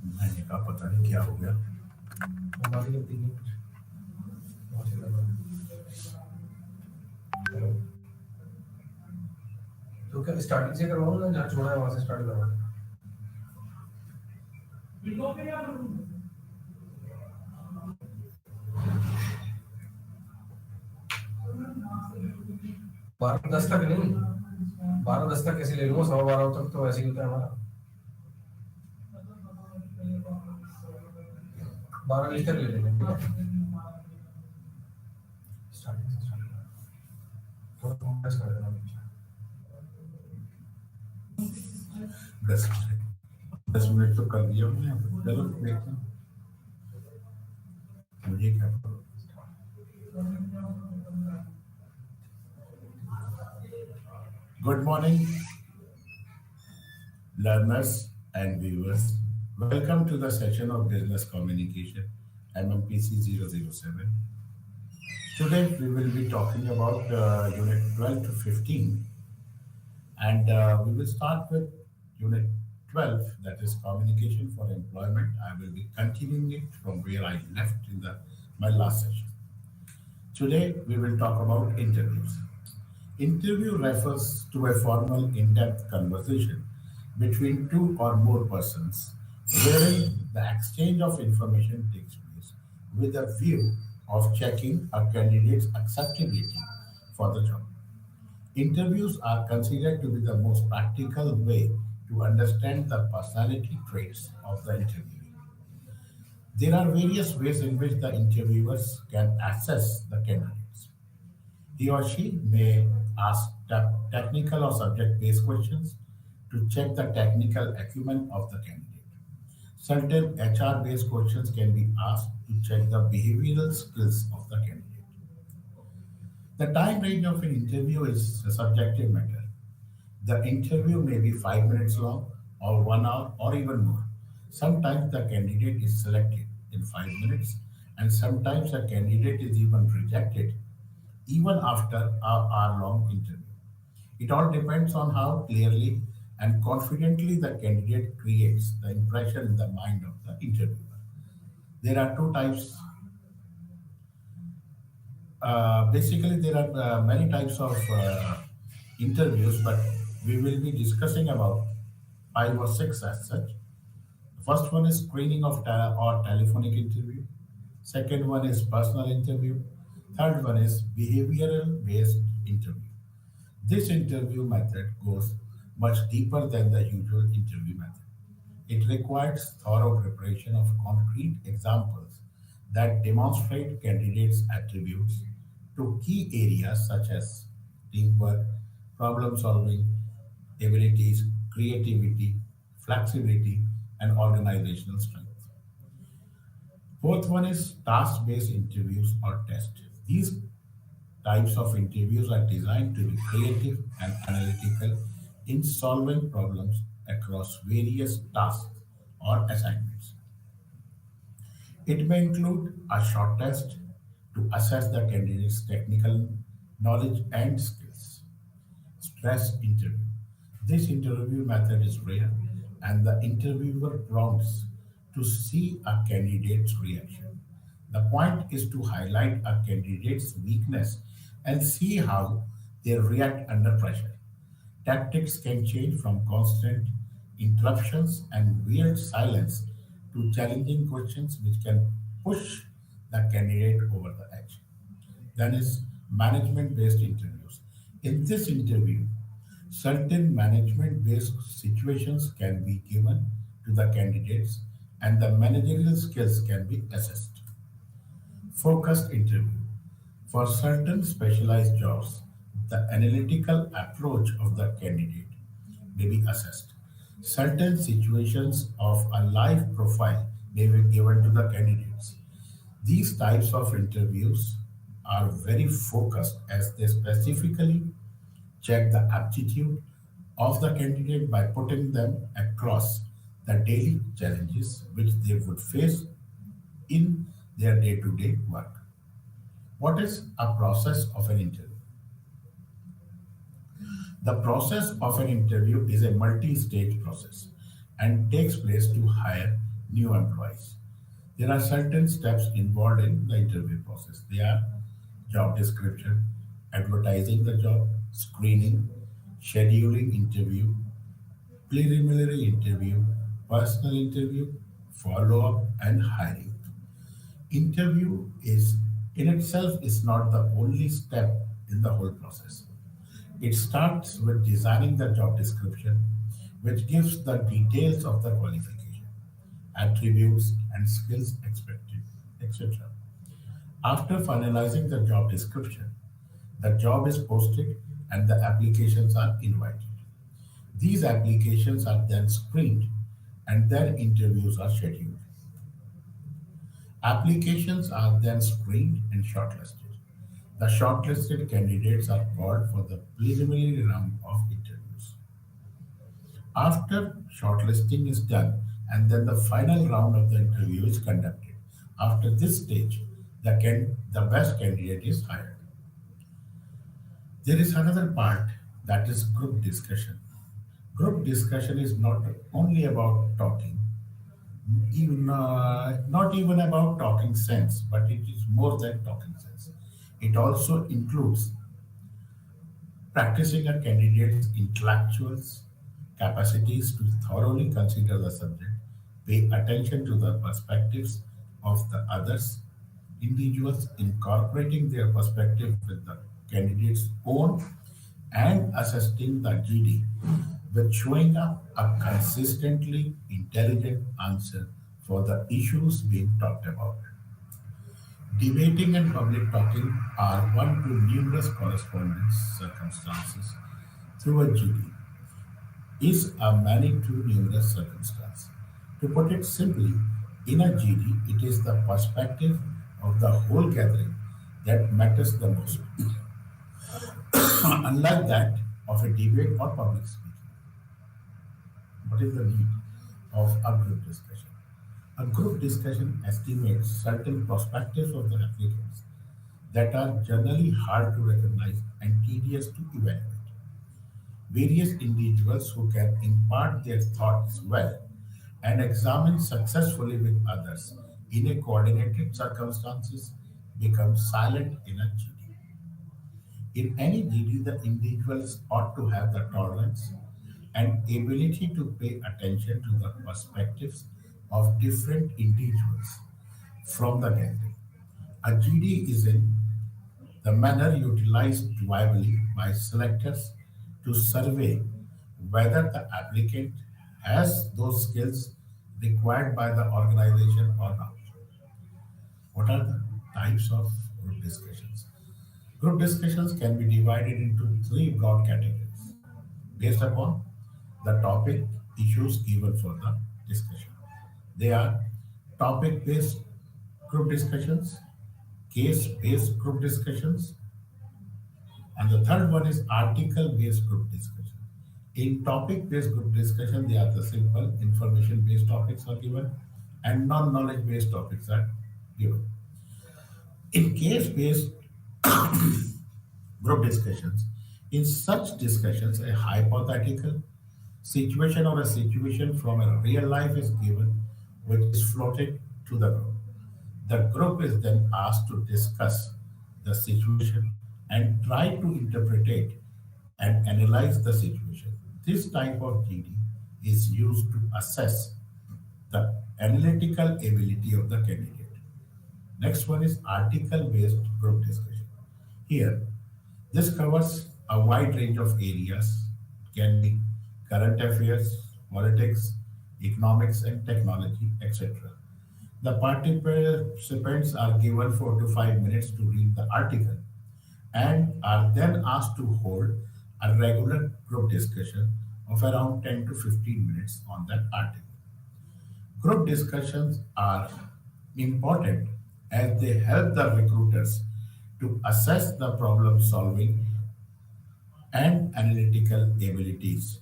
मैंने कहा पता नहीं क्या हो गया। हमारी गलती नहीं कुछ। वहाँ से लगा। हेलो। तो क्या स्टार्टिंग से करवाऊँ ना, जहाँ छोड़ा है वहाँ से स्टार्ट करवाऊँ? बारह दस तक नहीं, 12:10 तक कैसे ले लूँगा? 12:15 तक तो ऐसे ही होता है हमारा। 12 बजे तक ले लेंगे, ठीक है? स्टार्टिंग से स्टार्ट करना, थोड़ा कॉम्प्रेस कर देना बीच में। 10 मिनट तो कर दिया हमने। चलो देखते हैं, मुझे क्या पता। Good morning learners and viewers. Welcome to the session of Business Communication, MMPC007. Today we will be talking about Unit 12 to 15, and we will start with Unit 12, that is Communication for Employment. I will be continuing it from where I left in my last session. Today we will talk about interviews. Interview refers to a formal, in-depth conversation between two or more persons wherein the exchange of information takes place with a view of checking a candidate's acceptability for the job. Interviews are considered to be the most practical way to understand the personality traits of the interviewee. There are various ways in which the interviewers can assess the candidates. He or she may ask technical or subject based questions to check the technical acumen of the candidate. Certain HR based questions can be asked to check the behavioral skills of the candidate. The time range of an interview is a subjective matter. The interview may be 5 minutes long, or 1 hour, or even more. Sometimes the candidate is selected in 5 minutes, and sometimes a candidate is even rejected even after a hour-long interview. It all depends on how clearly and confidently the candidate creates the impression in the mind of the interviewer. There are two types. Basically, there are many types of interviews, but we will be discussing about five or six as such. The first one is screening of or telephonic interview. Second one is personal interview. Third one is behavioral based interview. This interview method goes much deeper than the usual interview method. It requires thorough preparation of concrete examples that demonstrate candidates' attributes to key areas such as teamwork, problem solving, abilities, creativity, flexibility, and organizational strength. Fourth one is task based interviews or tests. These types of interviews are designed to be creative and analytical in solving problems across various tasks or assignments. It may include a short test to assess the candidate's technical knowledge and skills. Stress interview. This interview method is rare, and the interviewer prompts to see a candidate's reaction. The point is to highlight a candidate's weakness and see how they react under pressure. Tactics can change from constant interruptions and weird silence to challenging questions which can push the candidate over the edge. Then is management based interviews. In this interview, certain management based situations can be given to the candidates and the managerial skills can be assessed. Focused interview. For certain specialized jobs, the analytical approach of the candidate may be assessed. Certain situations of a life profile may be given to the candidates. These types of interviews are very focused as they specifically check the aptitude of the candidate by putting them across the daily challenges which they would face in their day to day work. What is a process of an interview? The process of an interview is a multi stage process and takes place to hire, new employees. There are certain steps involved in the interview process. They are job description, advertising the job, screening, scheduling interview, preliminary interview, personal interview, follow up, and hiring. Interview is in itself is not the only step in the whole process. It starts with designing the job description, which gives the details of the qualification, attributes, and skills expected, etc. After finalizing the job description, the job is posted and the applications are invited. These applications are then screened and then interviews are scheduled. Applications are then screened and shortlisted. The shortlisted candidates are called for the preliminary round of interviews. After shortlisting is done, and then the final round of the interview is conducted. After this stage, the best candidate is hired. There is another part that is group discussion. Group discussion is not only about talking, not even about talking sense, but it is more than talking sense. It also includes practicing a candidate's intellectual capacities to thoroughly consider the subject, pay attention to the perspectives of the others, individuals, incorporating their perspective with the candidate's own, and assisting the GD with showing up a consistently intelligent answer for the issues being talked about. Debating and public talking are one to numerous correspondence circumstances through a GD is a many to numerous circumstance. To put it simply, in a GD, it is the perspective of the whole gathering that matters the most, unlike that of a debate or public speaking. What is the need of a group discussion? A group discussion estimates certain perspectives of the applicants that are generally hard to recognize and tedious to evaluate. Various individuals who can impart their thoughts well and examine successfully with others in a coordinated circumstances become silent in a GD. In any GD, the individuals ought to have the tolerance and ability to pay attention to the perspectives of different individuals from the gathering. A GD is in the manner utilized reliably by selectors to survey whether the applicant has those skills required by the organization or not. What are the types of group discussions? Group discussions can be divided into three broad categories based upon the topic issues given for the discussion. They are topic based group discussions, case based group discussions, and the third one is article based group discussion. In topic based group discussion, they are the simple information based topics are given and non knowledge based topics are given. In case based group discussions, in such discussions, a hypothetical situation or a situation from a real life is given, which is floated to the group. The group is then asked to discuss the situation and try to interpret it and analyze the situation. This type of GD is used to assess the analytical ability of the candidate. Next one is article based group discussion. Here, this covers a wide range of areas. It can be current affairs, politics, economics, and technology, etc. The participants are given 4 to 5 minutes to read the article and are then asked to hold a regular group discussion of around 10 to 15 minutes on that article. Group discussions are important as they help the recruiters to assess the problem solving and analytical abilities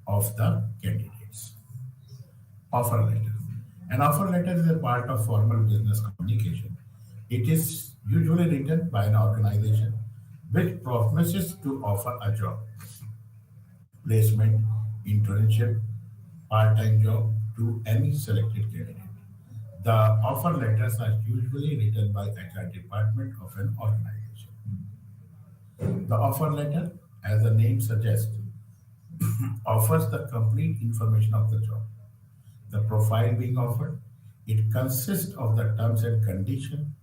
of the candidates. Offer letter. An offer letter is a part of formal business communication. It is usually written by an organization which promises to offer a job, placement, internship, part-time job to to any selected candidate. The offer letters are usually written by HR department of an organization. The offer letter, as the name suggests, offers the complete information of the job. The profile being offered, it consists of the terms and condition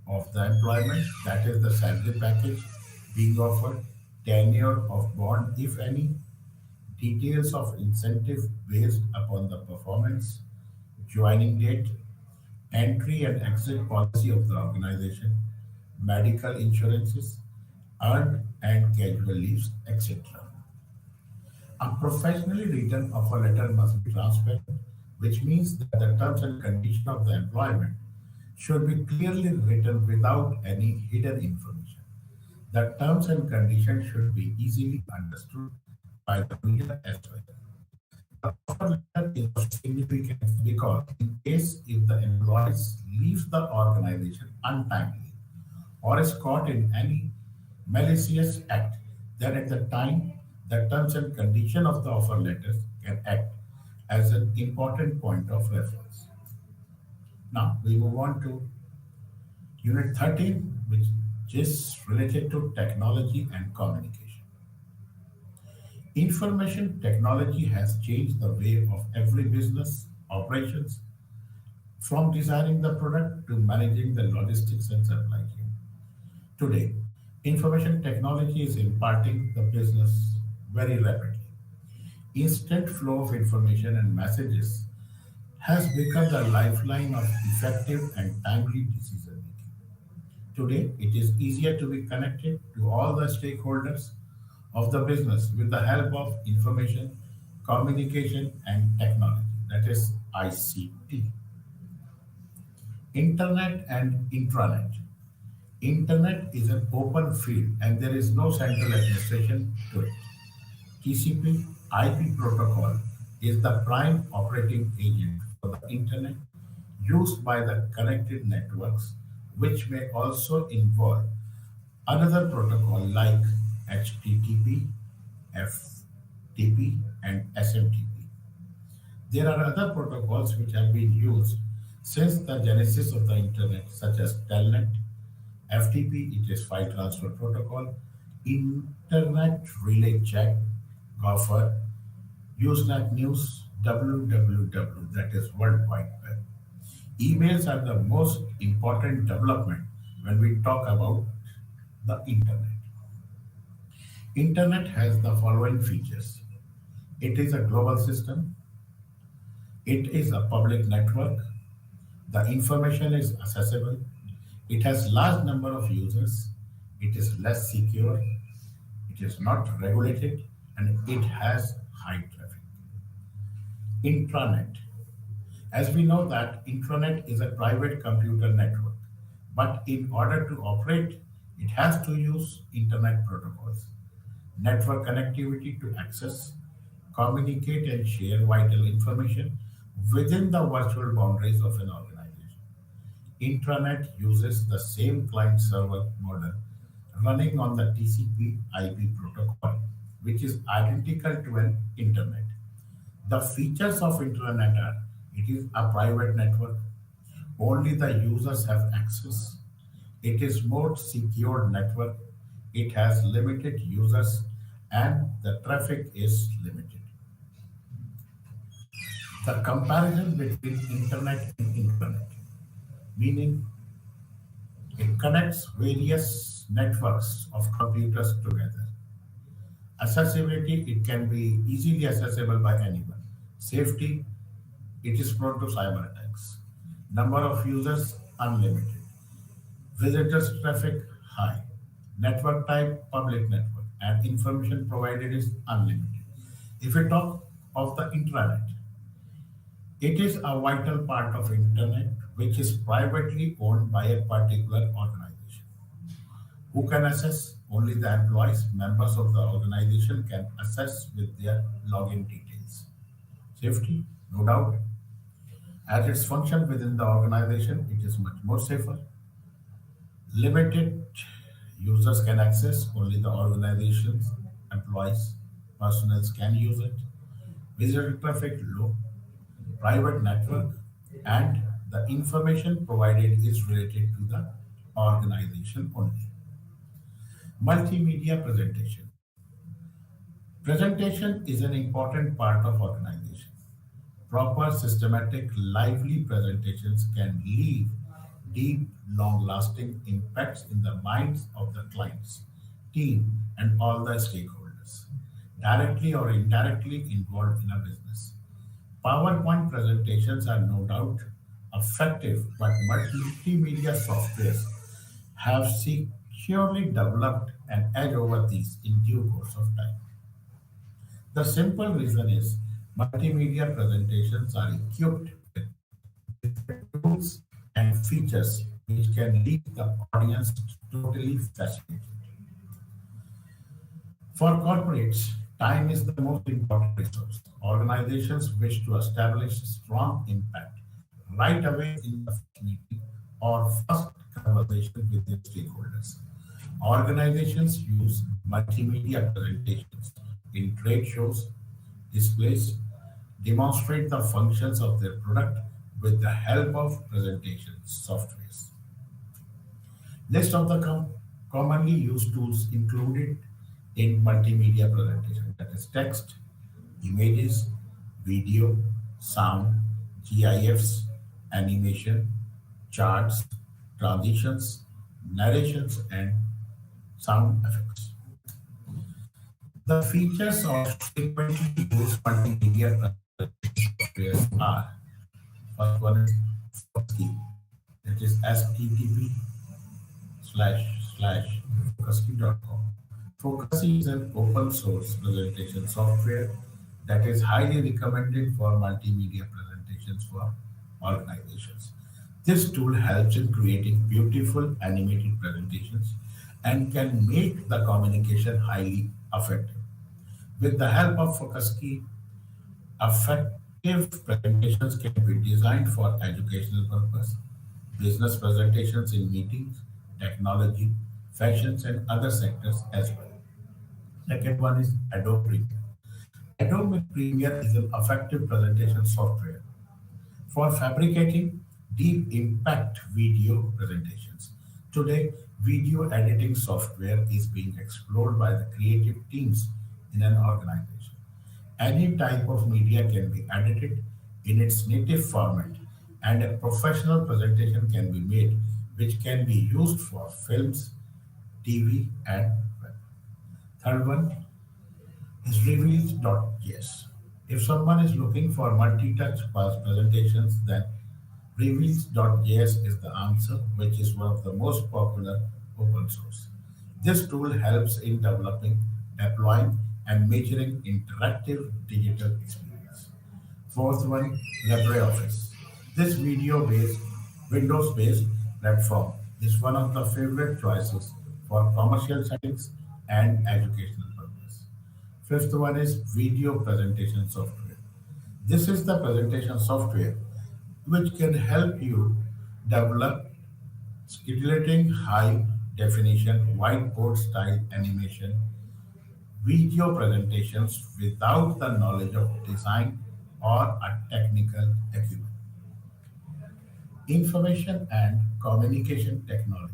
of the employment, that is the salary package being offered, tenure of bond if any, details of incentive based upon the performance, joining date, entry and exit policy of the organization, medical insurances, earned and casual leaves, etc. A professionally written offer letter must be transparent, which means that the terms and conditions of the employment should be clearly written without any hidden information. The terms and conditions should be easily understood by the reader as well. The offer letter is of significance because in case if the employee leaves the organization untimely or is caught in any malicious act, then at the time the terms and condition of the offer letters can act as an important point of reference. Now we move on to Unit 13, which is related to technology and communication. Information technology has changed the way of every business operations, from designing the product to managing the logistics and supply chain. Today, information technology is imparting the business very rapidly. Instant flow of information and messages has become the lifeline of effective and timely decision making. Today, it is easier to be connected to all the stakeholders of the business with the help of information, communication, and technology, that is ICT. Internet and intranet. Internet is an open field and there is no central administration to it. TCP/IP protocol is the prime operating agent for the internet used by the connected networks, which may also involve another protocol like HTTP, FTP, and SMTP. There are other protocols which have been used since the genesis of the internet, such as Telnet, FTP, it is File Transfer Protocol, Internet Relay Check, Gopher, Usenet News, WWW, that is World Wide Web. Emails are the most important development when we talk about the internet. Internet has the following features. It is a global system. It is a public network. The information is accessible. It has large number of users. It is less secure. It is not regulated and it has high traffic. Intranet. As we know that intranet is a private computer network, but in order to operate, it has to use internet protocols, network connectivity to access, communicate and share vital information within the virtual boundaries of an organization. Intranet uses the same client server model running on the TCP/IP protocol, which is identical to an internet. The features of intranet are it is a private network, only the users have access. It is more secure network. It has limited users and the traffic is limited. The comparison between internet and intranet, meaning it connects various networks of computers together. Accessibility, it can be easily accessible by anyone. Safety, it is prone to cyber attacks. Number of users, unlimited. Visitors traffic, high. Network type, public network. And information provided is unlimited. If we talk of the intranet, it is a vital part of internet which is privately owned by a particular organization. Who can access? Only the employees, members of the organization can access with their login details. Safety, no doubt. As its function within the organization, it is much more safer. Limited users can access, only the organization's employees, personnel can use it. Visitor traffic low. private network, and the information provided is related to the organization only. Multimedia presentation. Presentation is an important part of organization. Proper, systematic, lively presentations can leave deep, long lasting impacts in the minds of the clients, team, and all the stakeholders, directly or indirectly involved in a business. PowerPoint presentations are no doubt effective, but multimedia softwares have securely developed an edge over these in due course of time. The simple reason is multimedia presentations are equipped with tools and features which can leave the audience totally fascinated. For corporates, time is the most important resource. Organizations wish to establish strong impact right away in the first meeting or first conversation with their stakeholders. Organizations use multimedia presentations in trade shows, displays, demonstrate the functions of their product with the help of presentation softwares. List of the commonly used tools included in multimedia presentation, that is text, images, video, sound, GIFs, animation, charts, transitions, narrations, and sound effects. The features of frequently used multimedia software are: first one is Focusky, that is http slash slash focusky.com. Focusky is an open source presentation software that is highly recommended for multimedia presentations for organizations. This tool helps in creating beautiful animated presentations and can make the communication highly effective. With the help of Focusky, effective presentations can be designed for educational purpose, business presentations in meetings, technology, fashions, and other sectors as well. Second one is Adobe Premiere. Adobe Premiere is an effective presentation software for fabricating deep impact video presentations. Today, video editing software is being explored by the creative teams in an organization. Any type of media can be edited in its native format, and a professional presentation can be made, which can be used for films, TV, and web. Third one is reveals.js. If someone is looking for multi-touch presentations, then reveals.js is the answer, which is one of the most popular open source. This tool helps in developing, deploying, and measuring interactive digital experience. Fourth one, LibreOffice. This video-based, Windows-based platform is one of the favorite choices for commercial settings and educational purpose. Fifth one is video presentation software. This is the presentation software which can help you develop stimulating high definition whiteboard style animation video presentations without the knowledge of design or a technical acumen. Information and communication technology,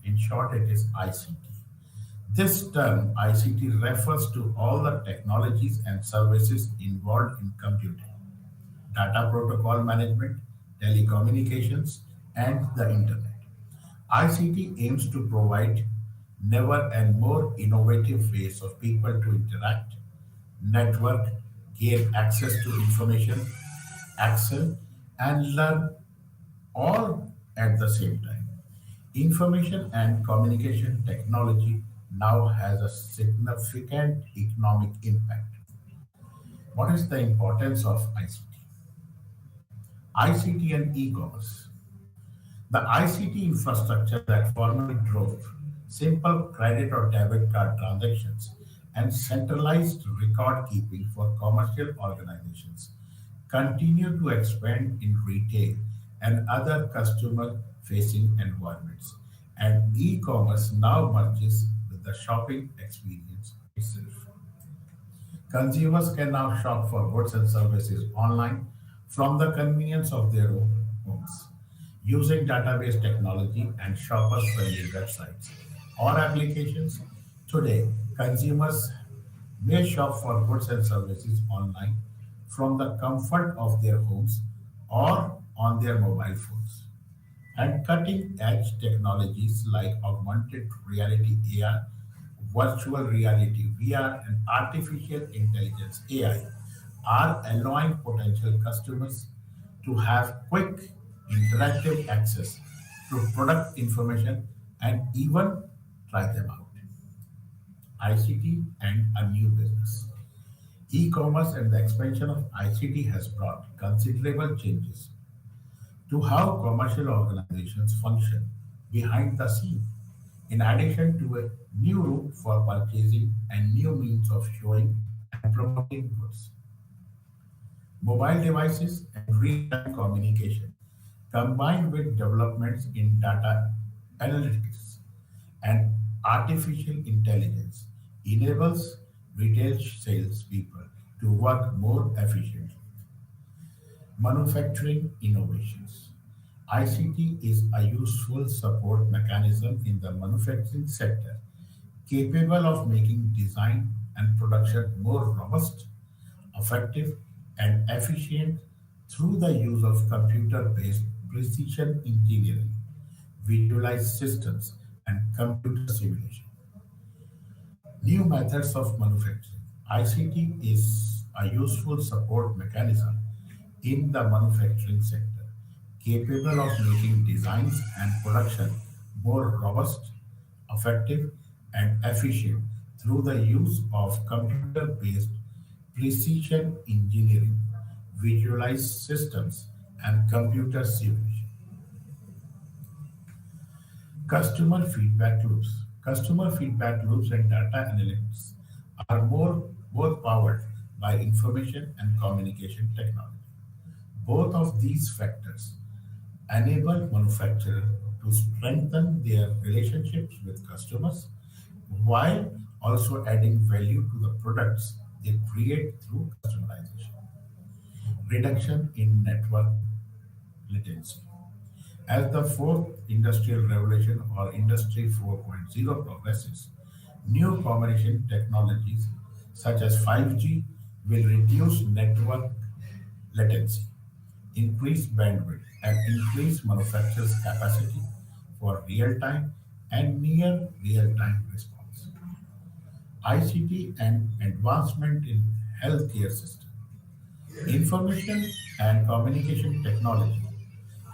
in short, it is ICT. This term ICT refers to all the technologies and services involved in computing, data protocol management, telecommunications, and the internet. ICT aims to provide never and more innovative ways of people to interact, network, gain access to information, excel, and learn all at the same time. Information and communication technology now has a significant economic impact. What is the importance of ICT? ICT and e-commerce. The ICT infrastructure that formerly drove simple credit or debit card transactions and centralized record keeping for commercial organizations continue to expand in retail and other customer facing environments. And e commerce now merges with the shopping experience itself. Consumers can now shop for goods and services online from the convenience of their own homes. Using database technology and shopper-friendly websites or applications, today consumers may shop for goods and services online from the comfort of their homes or on their mobile phones. And cutting edge technologies like augmented reality AR, virtual reality VR, and artificial intelligence AI are allowing potential customers to have quick, interactive access to product information and even try them out. ICT and a new business. E-commerce and the expansion of ICT has brought considerable changes to how commercial organizations function behind the scene. In addition to a new route for purchasing and new means of showing and promoting goods, mobile devices and real-time communication, combined with developments in data analytics and artificial intelligence, enables retail salespeople to work more efficiently. Manufacturing innovations. ICT is a useful support mechanism in the manufacturing sector, capable of making design and production more robust, effective, and efficient through the use of computer-based precision engineering, visualized systems, and computer simulation. New methods of manufacturing. ICT is a useful support mechanism in the manufacturing sector, capable of making designs and production more robust, effective, and efficient through the use of computer-based precision engineering, visualized systems, and computer simulation. Customer feedback loops. Customer feedback loops and data analytics are more both powered by information and communication technology. Both of these factors enable manufacturers to strengthen their relationships with customers while also adding value to the products they create through customization. Reduction in network latency. As the fourth industrial revolution or Industry 4.0 progresses, new communication technologies such as 5G will reduce network latency, increase bandwidth, and increase manufacturers' capacity for real-time and near real-time response. ICT and advancement in healthcare system. Information and communication technology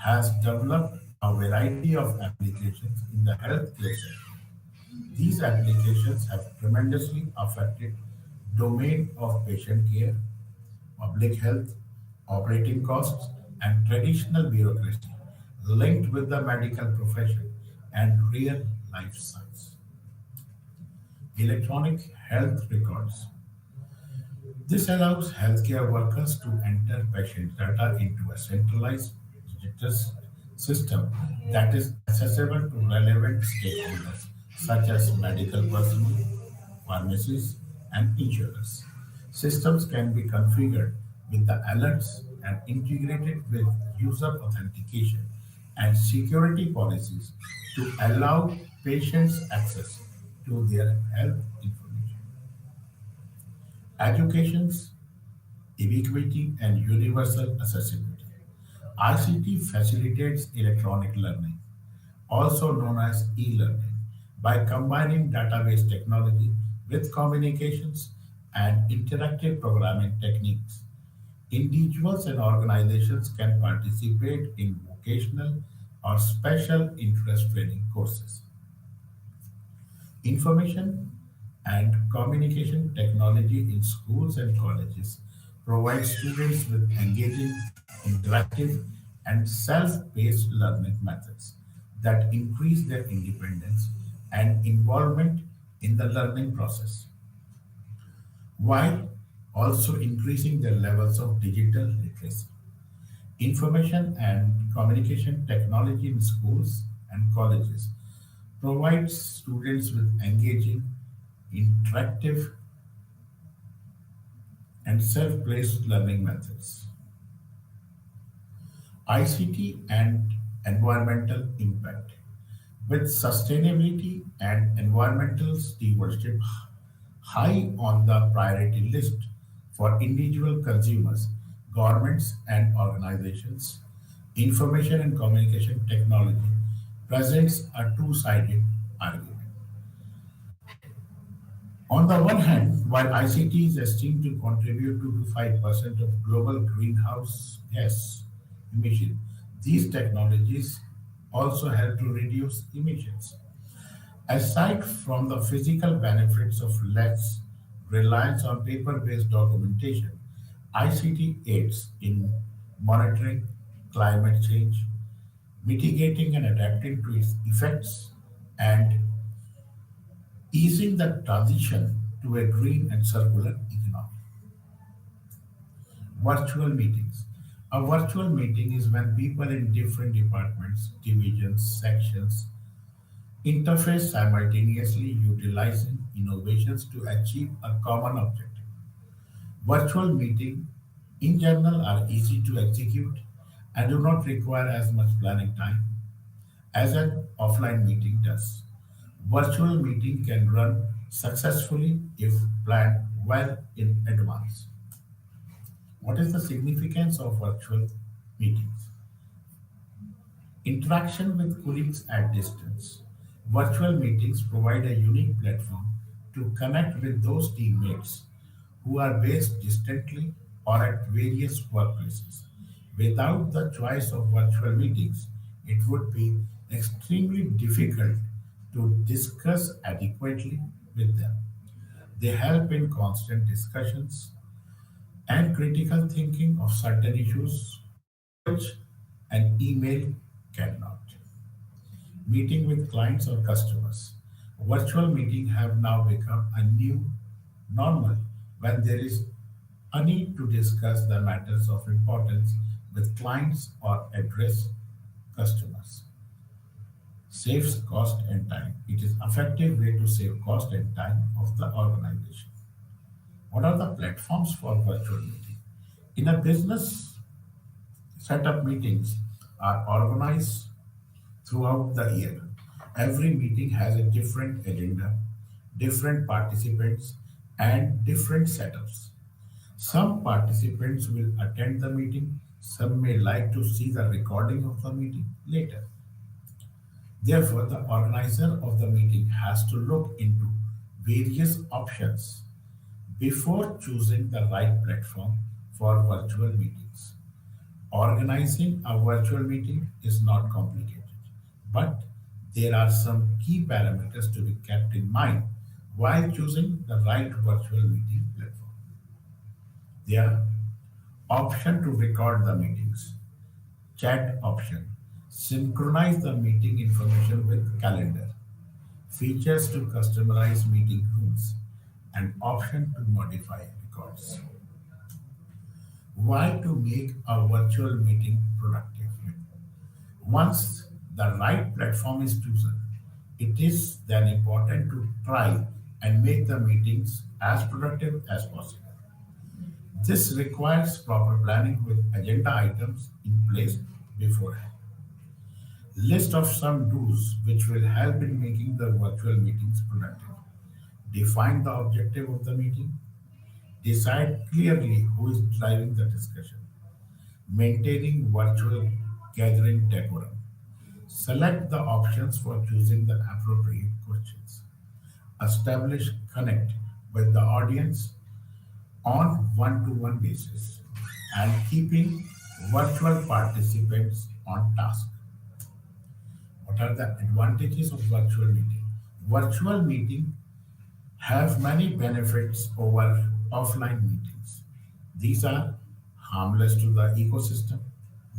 has developed a variety of applications in the healthcare sector. These applications have tremendously affected domain of patient care, public health, operating costs, and traditional bureaucracy linked with the medical profession and real life science. Electronic health records. This allows healthcare workers to enter patient data into a centralized digital system that is accessible to relevant stakeholders such as medical personnel, pharmacies, and insurers. Systems can be configured with the alerts and integrated with user authentication and security policies to allow patients access to their health information. Education's ubiquity and universal accessibility. ICT facilitates electronic learning, also known as e-learning, by combining database technology with communications and interactive programming techniques. Individuals and organizations can participate in vocational or special interest training courses. Information and communication technology in schools and colleges provides students with engaging, interactive, and self-paced learning methods that increase their independence and involvement in the learning process, while also increasing their levels of digital literacy. Information and communication technology in schools and colleges provides students with engaging, interactive, and self-paced learning methods. ICT and environmental impact. With sustainability and environmental stewardship high on the priority list for individual consumers, governments, and organizations, information and communication technology presents a two sided argument. On the one hand, while ICT is estimated to contribute 2 to 5% of global greenhouse gas emission, these technologies also help to reduce emissions. Aside from the physical benefits of less reliance on paper based documentation, ICT aids in monitoring climate change, mitigating and adapting to its effects, and easing the transition to a green and circular economy. Virtual meetings. A virtual meeting is when people in different departments, divisions, sections interface simultaneously utilizing innovations to achieve a common objective. Virtual meetings in general are easy to execute and do not require as much planning time as an offline meeting does. Virtual meeting can run successfully if planned well in advance. What is the significance of virtual meetings? Interaction with colleagues at distance. Virtual meetings provide a unique platform to connect with those teammates who are based distantly or at various workplaces. Without the choice of virtual meetings, it would be extremely difficult to discuss adequately with them. They help in constant discussions and critical thinking of certain issues, which an email cannot. Meeting with clients or customers. Virtual meetings have now become a new normal when there is a need to discuss the matters of importance with clients or address customers. Saves cost and time. It is effective way to save cost and time of the organization. What are the platforms for virtual meeting? In a business setup, meetings are organized throughout the year. Every meeting has a different agenda, different participants, and different setups. Some participants will attend the meeting, some may like to see the recording of the meeting later. Therefore, the organizer of the meeting has to look into various options before choosing the right platform for virtual meetings. Organizing a virtual meeting is not complicated, but there are some key parameters to be kept in mind while choosing the right virtual meeting platform. There are option to record the meetings, chat option, synchronize the meeting information with calendar, features to customize meeting rooms, and option to modify records. Why to make a virtual meeting productive? Once the right platform is chosen, it is then important to try and make the meetings as productive as possible. This requires proper planning with agenda items in place beforehand. List of some do's which will help in making the virtual meetings productive. Define the objective of the meeting. Decide clearly who is driving the discussion. Maintaining virtual gathering decorum. Select the options for choosing the appropriate questions. Establish connect with the audience on one-to-one basis and keeping virtual participants on task. What are the advantages of virtual meeting? Virtual meeting have many benefits over offline meetings. These are harmless to the ecosystem,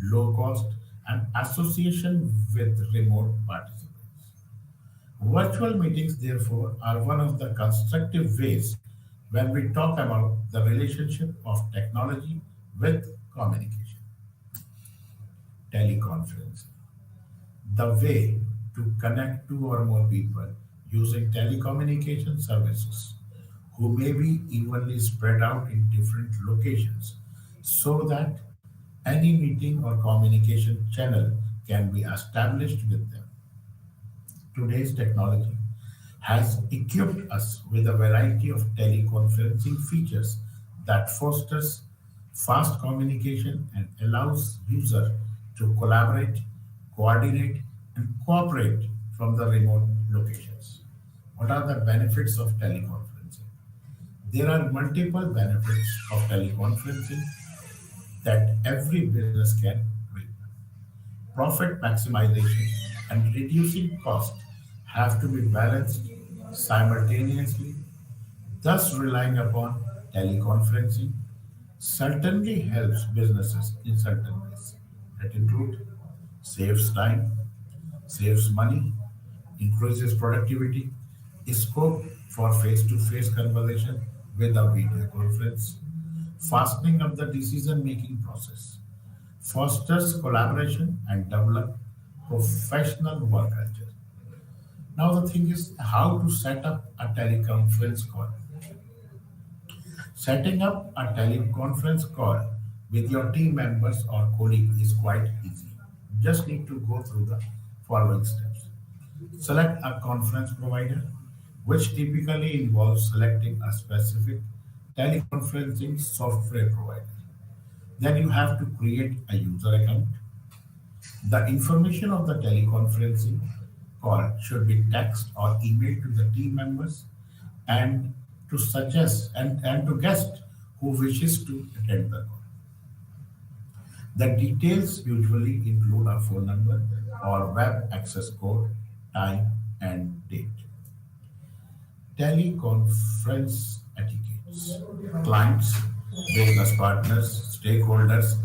low cost, and association with remote participants. Virtual meetings, therefore, are one of the constructive ways when we talk about the relationship of technology with communication. Teleconferencing, the way to connect two or more people using telecommunication services who may be evenly spread out in different locations so that Any meeting or communication channel can be established with them. Today's technology has equipped us with a variety of teleconferencing features that fosters fast communication and allows user to collaborate, coordinate, and cooperate from the remote locations. What are the benefits of teleconferencing? There are multiple benefits of teleconferencing that every business can reap. Profit maximization and reducing cost have to be balanced simultaneously. Thus, relying upon teleconferencing certainly helps businesses in certain ways. That include saves time, saves money, increases productivity, scope for face-to-face conversation with a video conference, fastening up the decision-making process, fosters collaboration and develop professional work culture. Now the thing is how to set up a teleconference call. Setting up a teleconference call with your team members or colleague is quite easy. You just need to go through the following steps. Select a conference provider, which typically involves selecting a specific teleconferencing software provider. Then you have to create a user account. The information of the teleconferencing call should be text or emailed to the team members and to suggest and to guest who wishes to attend the call. The details usually include a phone number or web access code, time, and date. Teleconference etiquettes. Clients, business partners, stakeholders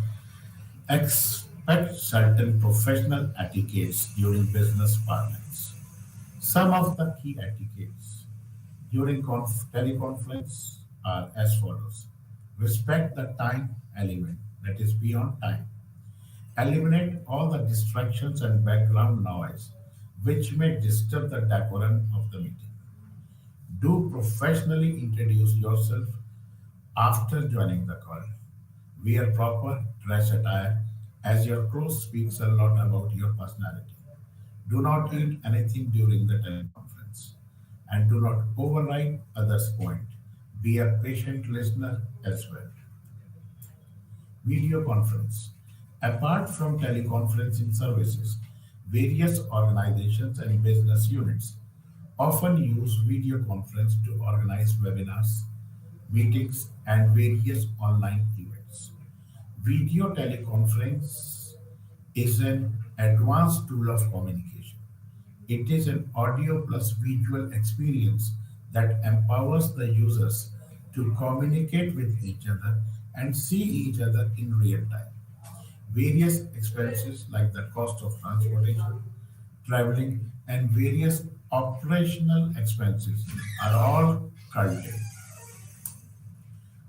expect certain professional etiquettes during business parlance. Some of the key etiquettes during teleconference are as follows. Respect the time element, that is beyond time. Eliminate all the distractions and background noise which may disturb the decorum of the meeting. Do professionally introduce yourself after joining the call. Wear proper dress attire as your clothes speaks a lot about your personality. Do not eat anything during the teleconference and do not override others' point. Be a patient listener as well. Video conference. Apart from teleconferencing services, various organizations and business units often use video conference to organize webinars, meetings, and various online events. Video teleconference is an advanced tool of communication. It is an audio plus visual experience that empowers the users to communicate with each other and see each other in real time. Various expenses like the cost of transportation, traveling, and various operational expenses are all curtailed.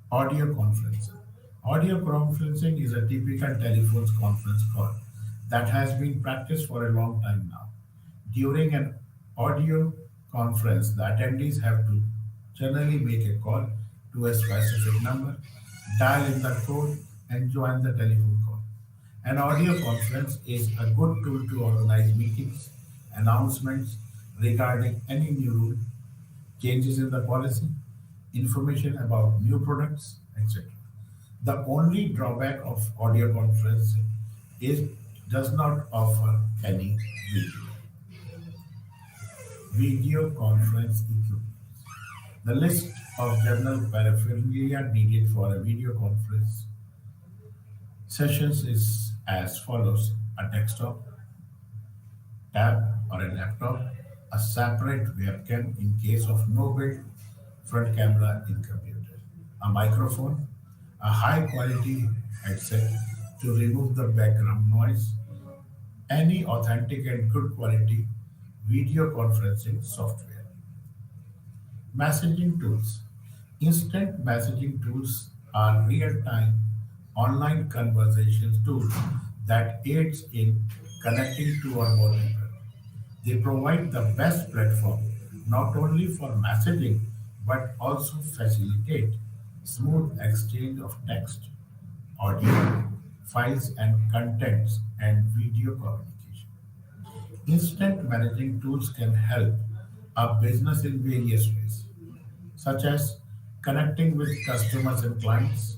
Audio conferencing. Audio conferencing is a typical telephone conference call that has been practiced for a long time now. During an audio conference, the attendees have to generally make a call to a specific number, dial in the code, and join the telephone call. An audio conference is a good tool to organize meetings, announcements regarding any new rule, changes in the policy, information about new products, etc. The only drawback of audio conferencing is does not offer any video. Video conference equipment. The list of general paraphernalia needed for a video conference sessions is as follows: a desktop, tab or a laptop, a separate webcam in case of no built front camera in computer, a microphone, a high quality headset to remove the background noise, any authentic and good quality video conferencing software. Messaging tools. Instant messaging tools are real-time online conversations tools that aids in connecting two or more people. They provide the best platform not only for messaging but also facilitate smooth exchange of text, audio, files and contents, and video communication. Instant managing tools can help a business in various ways, such as connecting with customers and clients,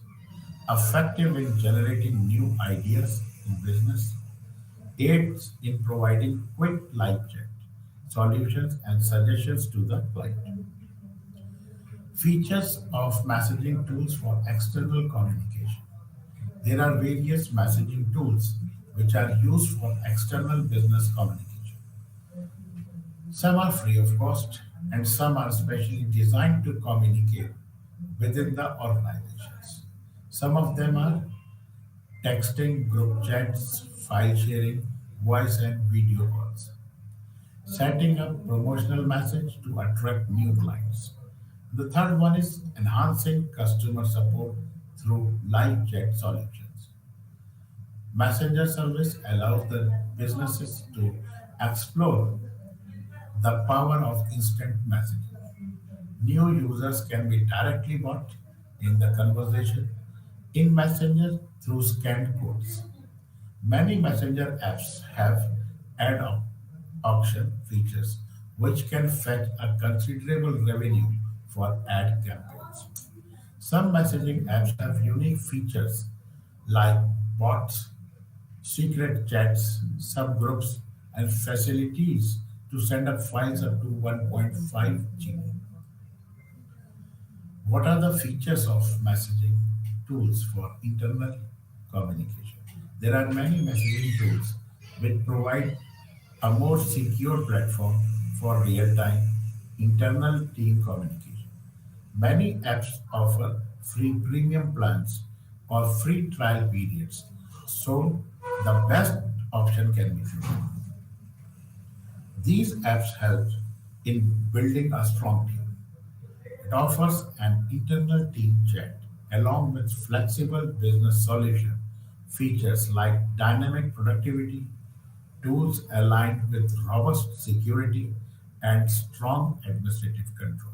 effective in generating new ideas in business, aids in providing quick live chat solutions and suggestions to the client. Features of messaging tools for external communication. There are various messaging tools which are used for external business communication. Some are free of cost, and some are specially designed to communicate within the organizations. Some of them are texting, group chats, file sharing, voice and video calls, setting up promotional message to attract new clients. The third one is enhancing customer support through live chat solutions. Messenger service allows the businesses to explore the power of instant messaging. New users can be directly brought in the conversation in Messenger through scanned codes. Many Messenger apps have ad auction features which can fetch a considerable revenue for ad campaigns. Some messaging apps have unique features like bots, secret chats, subgroups, and facilities to send up files up to 1.5 GB. What are the features of messaging tools for internal communication? There are many messaging tools which provide a more secure platform for real-time internal team communication. Many apps offer free premium plans or free trial periods, so the best option can be chosen. These apps help in building a strong team. It offers an internal team chat along with flexible business solution features like dynamic productivity, tools aligned with robust security, and strong administrative control.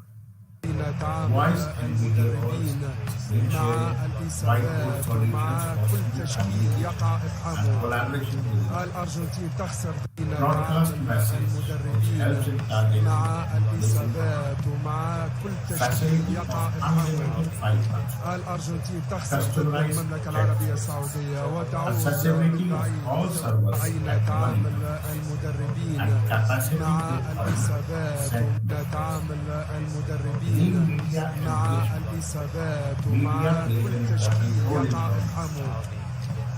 تعامل Voice and video calls, المدربين screen مع sharing, whiteboard الإصابات solutions ومع for كل speed تشكيل يقع communication, and إفحامه. collaboration with الأرجنتين تخسر بين broadcast تعامل message, which helps المدربين in targeting مع listening, الإصابات ومع كل تشكيل facility يقع of إفحامه. unlimited file transfer, الأرجنتين تخسر ضد customized المملكة chat العربية features, السعودية وتعود accessibility of بالبعيد all servers بين at one تعامل internet, المدربين and capacity مع to الإصابات send ومع messages. تعامل New المدربين media مع engagement. الإصابات Media ومع plays كل an تشكيل important role in يقع communication. إفحامه.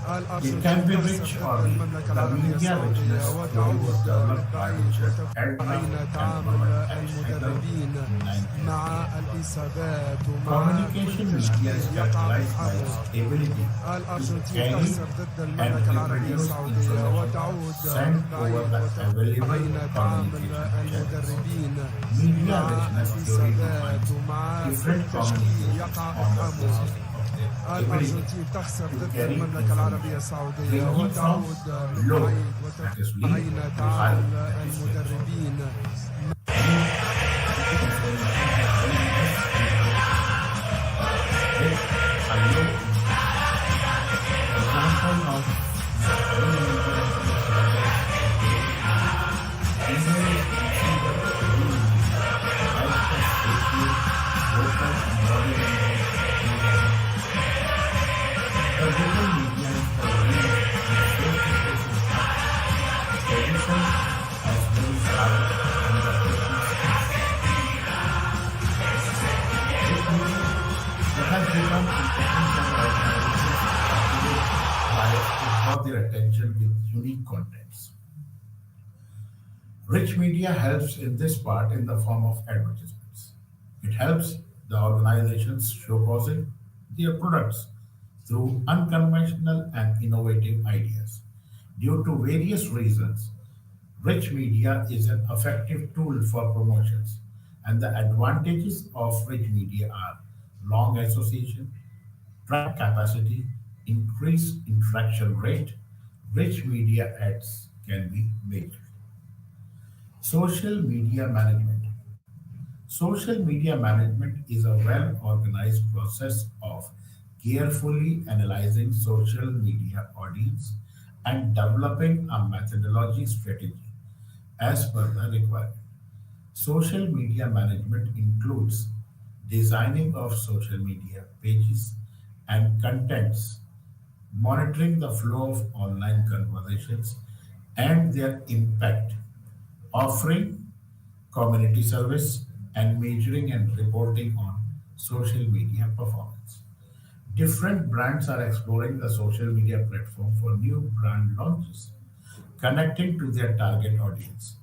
It can الأرجنتين be تخسر rich ضد or weak. المملكة The العربية media السعودية richness theory وتعود was developed by بالبعيد Richard وتفرق Eldner بين and تعامل Robert H. Hegel المدربين in مع 1958. الإصابات ومع كل Communication media تشكيل is يقع characterized by إفحامه. its ability to الأرجنتين carry تخسر ضد and المملكة العربية reproduce السعودية information وتعود sent over بالبعيد the وتفرق available بين تعامل communication channels. المدربين Media مع richness theory الإصابات defines ومع كل different تشكيل communications يقع on the إفحامه. basis of their ability الأرجنتين تخسر to ضد carry المملكة العربية information, السعودية ranging from وتعود low, بالبعيد that is وتفرق lean, بين to high, تعامل that is rich. المدربين Draw their attention with unique contents. Rich media helps in this part in the form of advertisements. It helps the organizations showcasing their products through unconventional and innovative ideas. Due to various reasons, rich media is an effective tool for promotions, and the advantages of rich media are long association, track capacity, increased interaction rate. Rich media ads can be measured. Social media management. Social media management is a well organized process of carefully analyzing social media audience and developing a methodology strategy as per the requirement. Social media management includes designing of social media pages and contents, monitoring the flow of online conversations and their impact, offering community service, and measuring and reporting on social media performance. Different brands are exploring the social media platform for new brand launches, connecting to their target audience,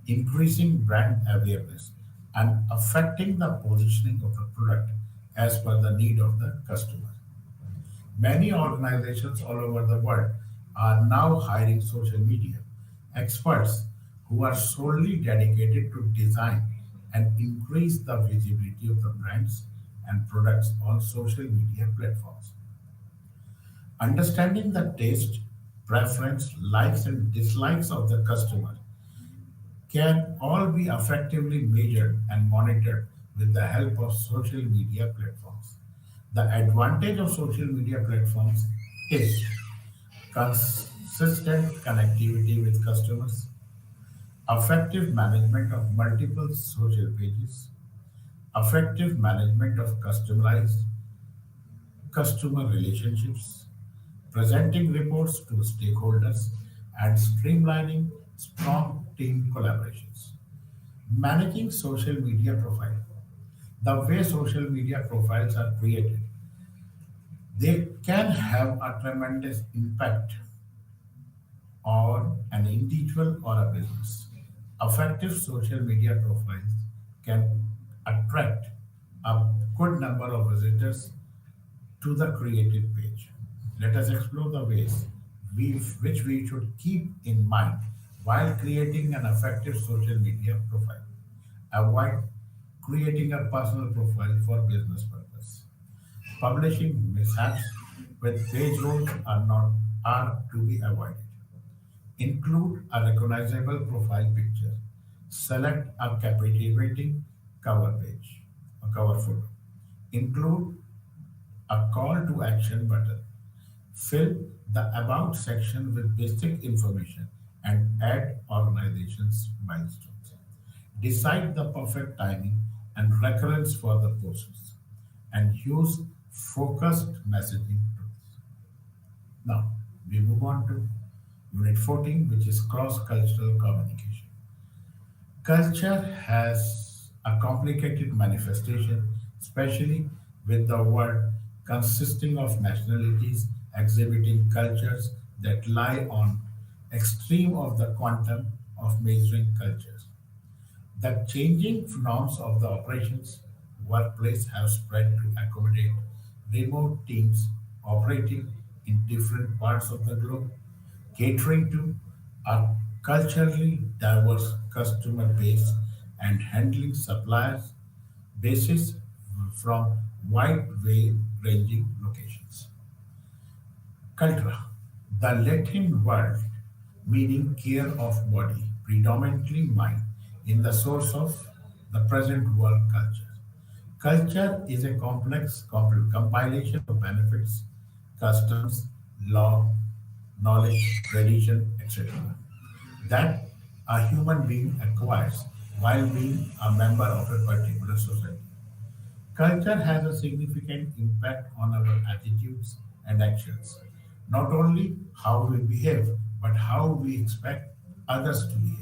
increasing brand awareness, and affecting the positioning of the product as per the need of the customer. Many organizations all over the world are now hiring social media experts who are solely dedicated to design and increase the visibility of the brands and products on social media platforms. Understanding the taste, preference, likes, and dislikes of the customer can all be effectively measured and monitored with the help of social media platforms. The advantage of social media platforms is consistent connectivity with customers, effective management of multiple social pages, effective management of customized customer relationships, presenting reports to stakeholders, and streamlining strong team collaborations. Managing social media profile. The way social media profiles are created, they can have a tremendous impact on an individual or a business. Effective social media profiles can attract a good number of visitors to the created page. Let us explore the ways which we should keep in mind while creating an effective social media profile. Avoid creating a personal profile for business purpose. Publishing mishaps with page roles are to be avoided. Include a recognizable profile picture. Select a captivating cover page or cover photo. Include a call to action button. Fill the About section with basic information and add organization's milestones. Decide the perfect timing and recurrence for the posts and use focused messaging tools. Now, we move on to Unit 14, which is cross cultural communication. Culture has a complicated manifestation, especially with the world consisting of nationalities exhibiting cultures that lie on extreme of the quantum of measuring cultures. The changing norms of the operations workplace have spread to accommodate remote teams operating in different parts of the globe, catering to a culturally diverse customer base and handling suppliers bases from wide ranging locations. Cultura, the Latin word meaning care of body, predominantly mind, in the source of the present world culture. Culture is a complex compilation of benefits, customs, law, knowledge, tradition, etc. that a human being acquires while being a member of a particular society. Culture has a significant impact on our attitudes and actions, not only how we behave, but how we expect others to behave.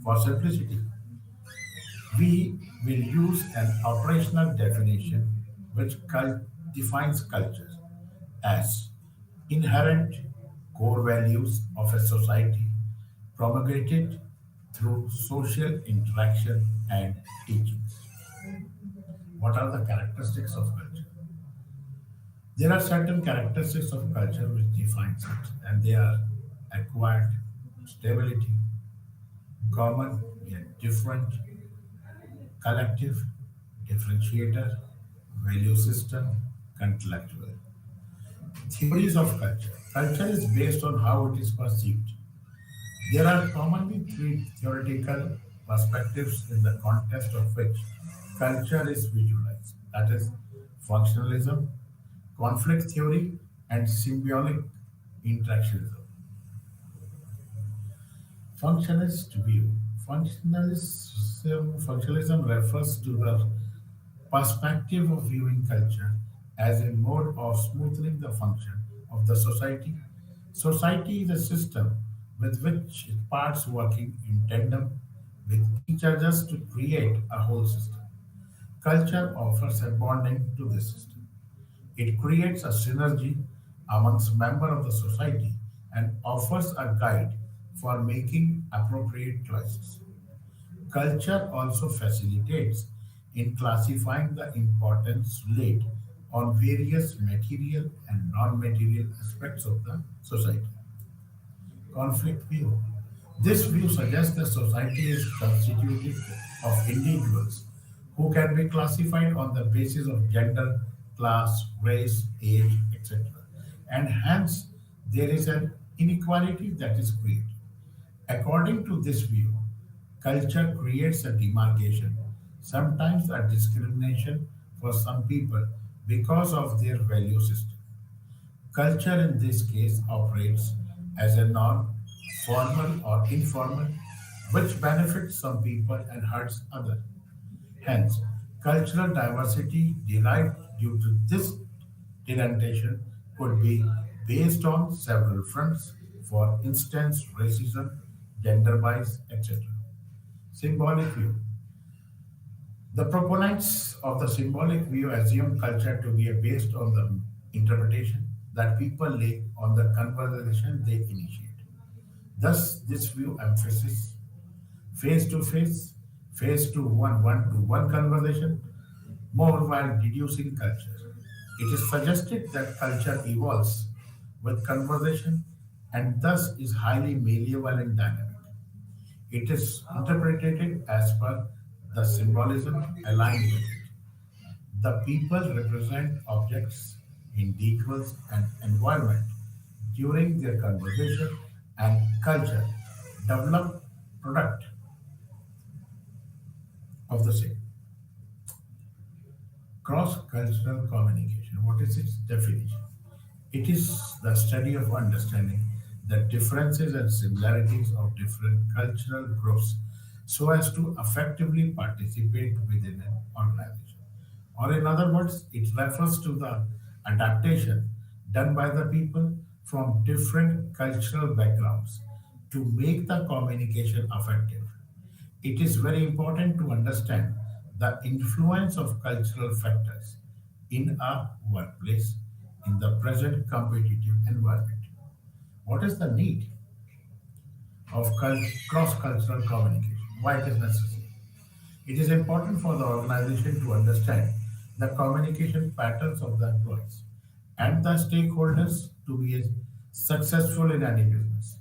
For simplicity, we will use an operational definition which defines culture as inherent core values of a society promulgated through social interaction and teachings. What are the characteristics of culture? There are certain characteristics of culture which defines it, and they are acquired stability, common yet different, collective, differentiator, value system, intellectual. Theories of culture. Culture is based on how it is perceived. There are commonly three theoretical perspectives in the context of which culture is visualized. That is functionalism, conflict theory, and symbiotic interactionism. Functionalist view. Functionalism refers to the perspective of viewing culture as a mode of smoothing the function of the society. Society is a system with which parts working in tandem with each other to create a whole system. Culture offers a bonding to this system. It creates a synergy amongst members of the society and offers a guide for making appropriate choices. Culture also facilitates in classifying the importance laid on various material and non-material aspects of the society. Conflict view. This view suggests that society is constituted of individuals who can be classified on the basis of gender, class, race, age, etc. And hence, there is an inequality that is created. According to this view, culture creates a demarcation, sometimes a discrimination for some people because of their value system. Culture in this case operates as a norm, formal or informal, which benefits some people and hurts others. Hence, cultural diversity derived due to this delineation could be based on several fronts, for instance, racism, gender bias, etc. Symbolic view. The proponents of the symbolic view assume culture to be based on the interpretation that people lay on the conversation they initiate. Thus, this view emphasizes face to face, face to one to one conversation more while reducing culture. It is suggested that culture evolves with conversation and thus is highly malleable and dynamic. It is interpreted as per the symbolism aligned with it. The people represent objects, individuals, and environment during their conversation and culture develop product of the same. Cross-cultural communication. What is its definition? It is the study of understanding the differences and similarities of different cultural groups so as to effectively participate within an organization. Or, in other words, it refers to the adaptation done by the people from different cultural backgrounds to make the communication effective. It is very important to understand the influence of cultural factors in a workplace in the present competitive environment. What is the need of cross-cultural communication? Why it is necessary? It is important for the organization to understand the communication patterns of the employees and the stakeholders to be successful in any business.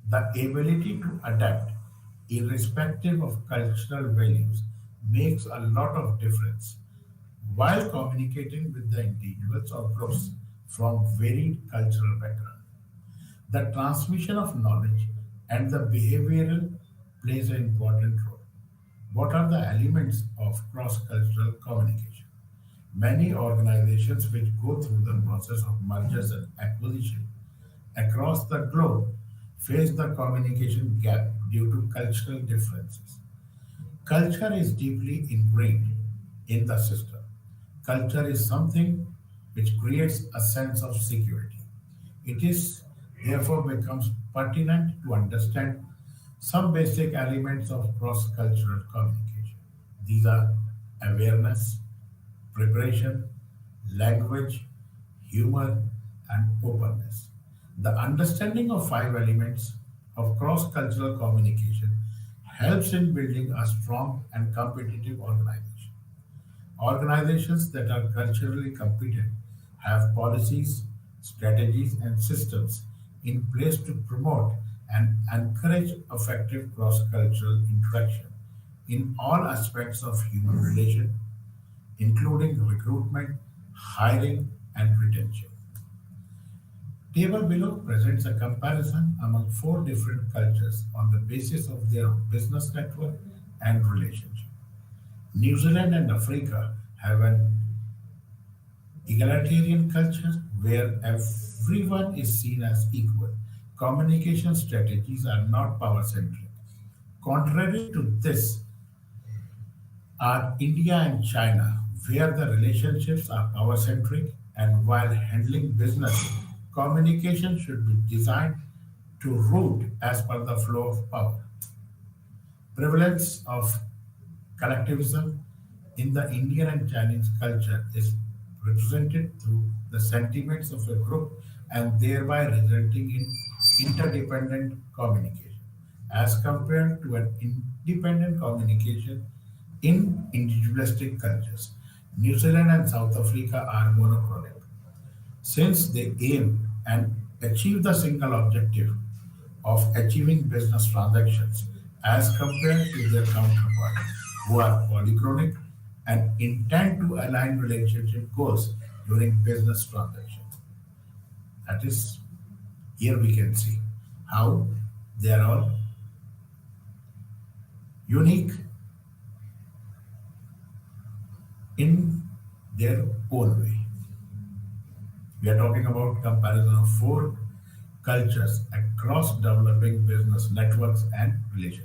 The ability to adapt, irrespective of cultural values, makes a lot of difference while communicating with the individuals or groups from varied cultural backgrounds. The transmission of knowledge and the behavioral plays an important role. What are the elements of cross-cultural communication? Many organizations which go through the process of mergers and acquisition across the globe face the communication gap due to cultural differences. Culture is deeply ingrained in the system. Culture is something which creates a sense of security. It is therefore becomes pertinent to understand some basic elements of cross-cultural communication. These are awareness, preparation, language, humor, and openness. The understanding of five elements of cross-cultural communication helps in building a strong and competitive organization. Organizations that are culturally competent have policies, strategies, and systems in place to promote and encourage effective cross-cultural interaction in all aspects of human relation, including recruitment, hiring, and retention. Table below presents a comparison among four different cultures on the basis of their business network and relationship. New Zealand and Africa have an Egalitarian culture, where everyone is seen as equal. Communication strategies are not power centric. Contrary to this are India and China, where the relationships are power centric, and while handling business, communication should be designed to route as per the flow of power. Prevalence of collectivism in the Indian and Chinese culture is represented through the sentiments of a group and thereby resulting in interdependent communication as compared to an independent communication in individualistic cultures. New Zealand and South Africa are monochronic since they aim and achieve the single objective of achieving business transactions as compared to their counterparts who are polychronic and intend to align relationship goals during business transactions. That is, here we can see how they are all unique in their own way. We are talking about comparison of four cultures across developing business networks and relationships.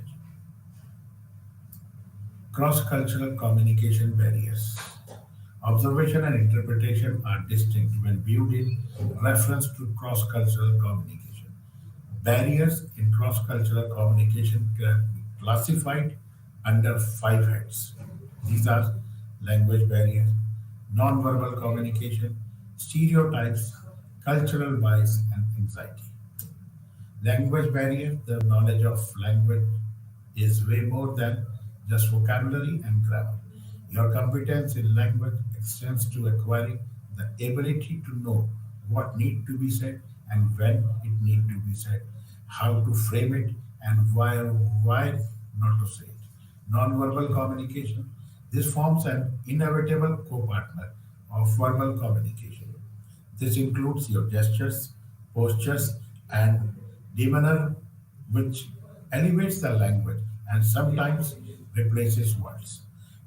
Cross-cultural communication barriers. Observation and interpretation are distinct when viewed in reference to cross-cultural communication. Barriers in cross-cultural communication can be classified under five heads. These are language barrier, non-verbal communication, stereotypes, cultural bias, and anxiety. Language barrier, the knowledge of language is way more than just vocabulary and grammar. Your competence in language extends to acquiring the ability to know what need to be said and when it need to be said, how to frame it, and why or why not to say it. Non-verbal communication. This forms an inevitable co-partner of verbal communication. This includes your gestures, postures, and demeanor, which elevates the language and sometimes replaces words.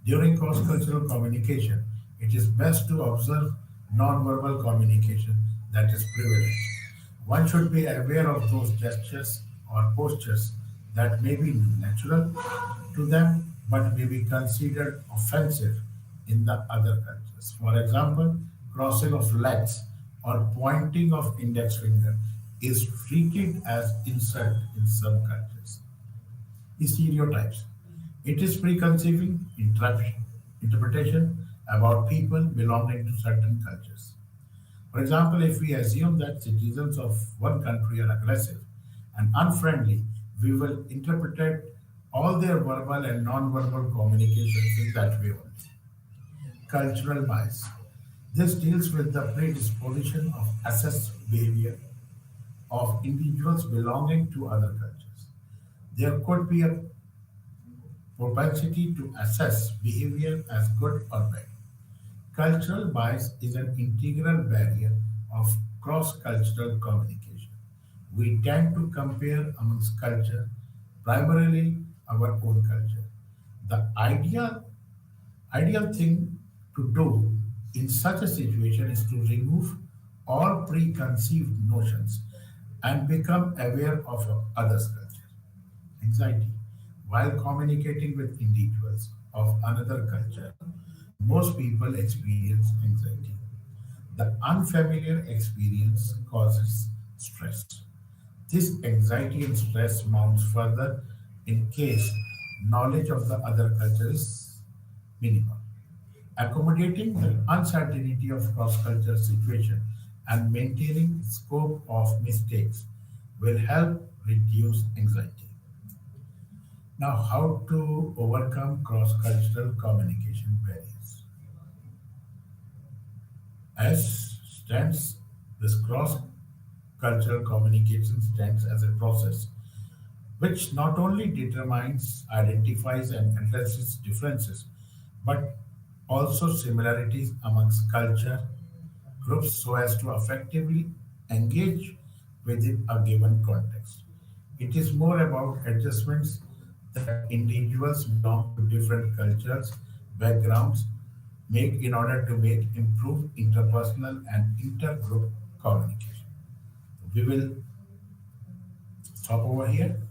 During cross-cultural communication, it is best to observe non-verbal communication that is prevalent. One should be aware of those gestures or postures that may be natural to them but may be considered offensive in the other cultures. For example, crossing of legs or pointing of index finger is treated as insult in some cultures. Stereotypes. It is preconceiving interpretation about people belonging to certain cultures. For example, if we assume that citizens of one country are aggressive and unfriendly, we will interpret all their verbal and non-verbal communications in that way only. Cultural bias. This deals with the predisposition of assessed behavior of individuals belonging to other cultures. There could be a propensity to assess behavior as good or bad. Cultural bias is an integral barrier of cross-cultural communication. We tend to compare amongst culture, primarily our own culture. The ideal thing to do in such a situation is to remove all preconceived notions and become aware of others' culture. Anxiety. While communicating with individuals of another culture, most people experience anxiety. The unfamiliar experience causes stress. This anxiety and stress mounts further in case knowledge of the other culture is minimal. Accommodating the uncertainty of cross-cultural situation and maintaining scope of mistakes will help reduce anxiety. Now, how to overcome cross-cultural communication barriers? As stands, this cross-cultural communication stands as a process which not only determines, identifies, and addresses differences, but also similarities amongst culture groups so as to effectively engage within a given context. It is more about adjustments that individuals belong to different cultures, backgrounds, make in order to make improved interpersonal and intergroup communication. We will stop over here.